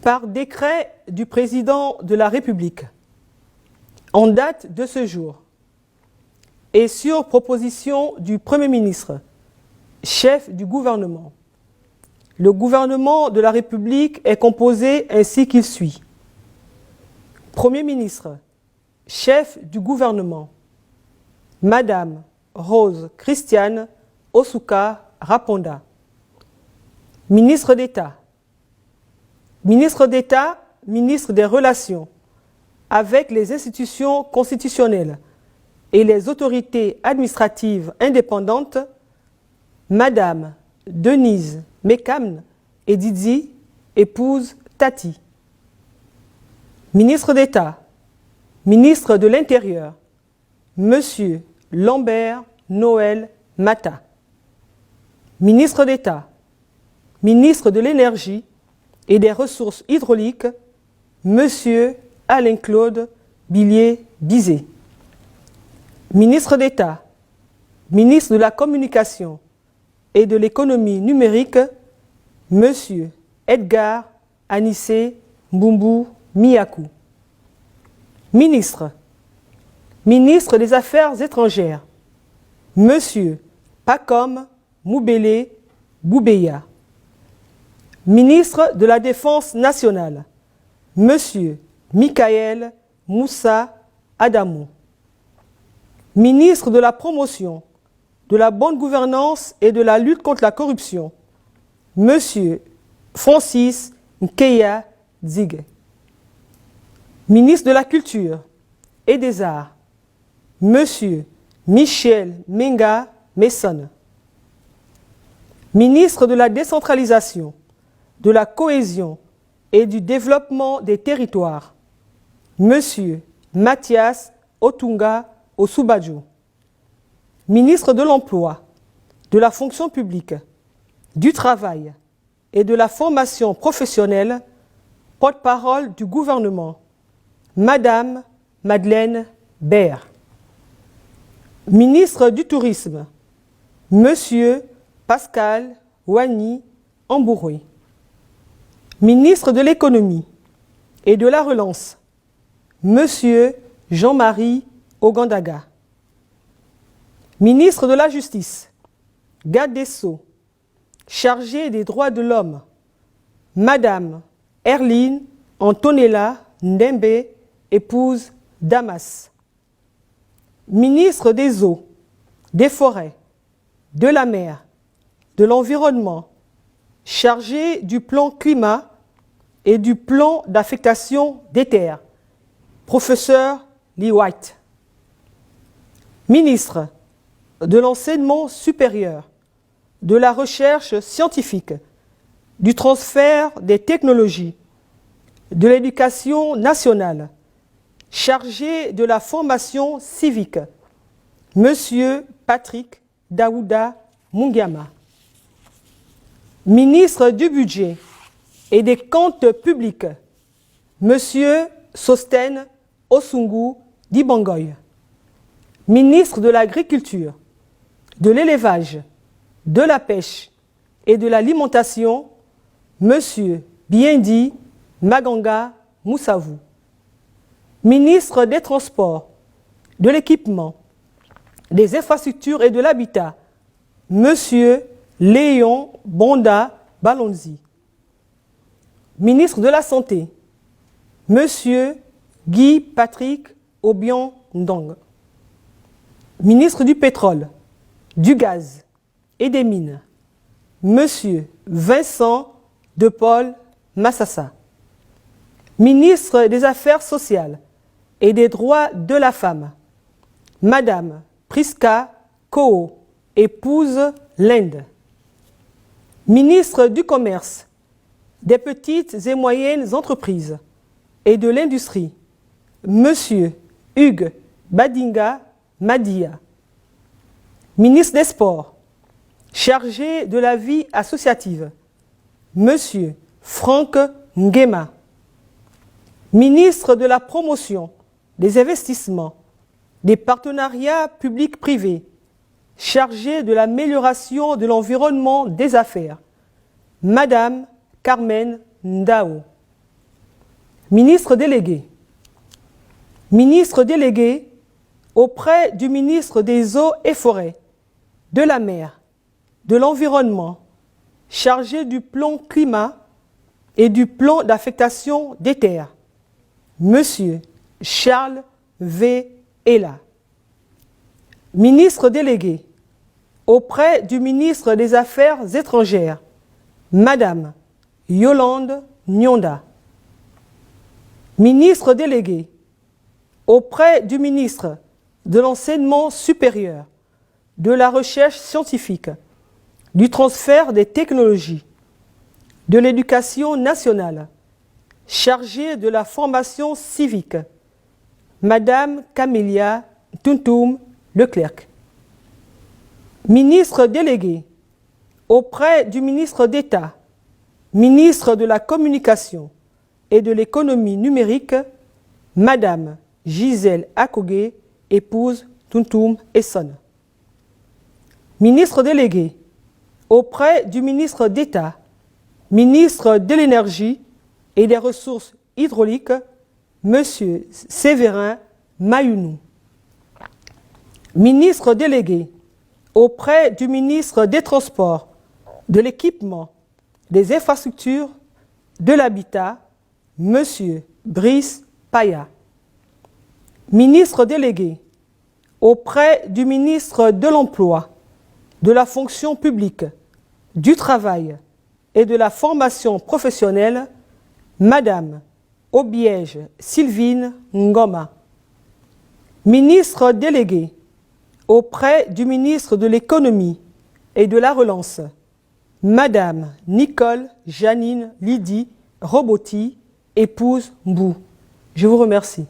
Par décret du Président de la République, en date de ce jour, et sur proposition du Premier ministre, chef du gouvernement, le gouvernement de la République est composé ainsi qu'il suit. Premier ministre, chef du gouvernement, Madame Rose Christiane Osuka Raponda. Ministre d'État, ministre des Relations avec les institutions constitutionnelles et les autorités administratives indépendantes, Madame Denise Mekam Edidi, épouse Tati. Ministre d'État, ministre de l'Intérieur, Monsieur Lambert Noël Mata. Ministre d'État, ministre de l'Énergie et des Ressources hydrauliques, Monsieur Alain-Claude Billier-Bizet. Ministre d'État, ministre de la Communication et de l'Économie numérique, Monsieur Edgar Anissé Mbumbu Miakou. Ministre, ministre des Affaires étrangères, Monsieur Pacom Moubele Boubeya. Ministre de la Défense nationale, Monsieur Michael Moussa Adamou. Ministre de la Promotion, de la bonne gouvernance et de la lutte contre la corruption, Monsieur Francis Nkeya Dzig. Ministre de la Culture et des Arts, Monsieur Michel Menga Messon. Ministre de la Décentralisation, de la Cohésion et du Développement des Territoires, Monsieur Mathias Otunga Osubadjo. Ministre de l'Emploi, de la Fonction publique, du Travail et de la Formation professionnelle, porte-parole du gouvernement, Madame Madeleine Baird. Ministre du Tourisme, Monsieur Pascal Wani Ambouroué. Ministre de l'Économie et de la Relance, Monsieur Jean-Marie Ogandaga. Ministre de la Justice, Garde des Sceaux, chargé des droits de l'homme, Madame Erline Antonella Ndembe, épouse Damas. Ministre des Eaux, des Forêts, de la Mer, de l'Environnement, chargé du plan climat et du plan d'affectation des terres, Professeur Lee White. Ministre de l'Enseignement supérieur, de la recherche scientifique, du transfert des technologies, de l'Éducation nationale, chargé de la formation civique, Monsieur Patrick Daouda Mungiama. Ministre du Budget et des Comptes publics, Monsieur Sosten Osungu Dibangoy. Ministre de l'Agriculture, de l'Élevage, de la Pêche et de l'Alimentation, Monsieur Biendi Maganga Moussavou. Ministre des Transports, de l'Équipement, des Infrastructures et de l'Habitat, Monsieur Léon Bonda Balonzi. Ministre de la Santé, Monsieur Guy Patrick Obion Ndong. Ministre du Pétrole, du Gaz et des Mines, Monsieur Vincent de Paul Massassa. Ministre des Affaires sociales et des droits de la femme, Madame Priska Koo, épouse l'Inde. Ministre du Commerce, des petites et moyennes entreprises et de l'industrie, Monsieur Hugues Badinga Madia. Ministre des Sports, chargé de la vie associative, Monsieur Franck Nguema. Ministre de la Promotion, des Investissements, des Partenariats publics-privés, chargé de l'amélioration de l'environnement des affaires, Madame Carmen Ndao. Ministre délégué. Ministre délégué auprès du ministre des Eaux et Forêts, de la Mer, de l'Environnement, chargé du plan climat et du plan d'affectation des terres, Monsieur Charles V. Ella. Ministre délégué auprès du ministre des Affaires étrangères, Madame Yolande Nyonda. Ministre délégué auprès du ministre de l'Enseignement supérieur, de la Recherche scientifique, du transfert des technologies, de l'Éducation nationale, chargé de la formation civique, Madame Camélia Tuntum Leclerc. Ministre délégué auprès du ministre d'État, ministre de la Communication et de l'Économie numérique, Madame Gisèle Akogé, épouse Tuntum Esson. Ministre délégué auprès du ministre d'État, ministre de l'Énergie et des Ressources hydrauliques, Monsieur Séverin Mayounou. Ministre délégué auprès du ministre des Transports, de l'Équipement, des Infrastructures, de l'Habitat, Monsieur Brice Paya. Ministre délégué auprès du ministre de l'Emploi, de la Fonction publique, du Travail et de la Formation professionnelle, Madame Obiège Sylvine Ngoma. Ministre délégué auprès du ministre de l'Économie et de la Relance, Madame Nicole Janine Lydie Roboti, épouse Mbou. Je vous remercie.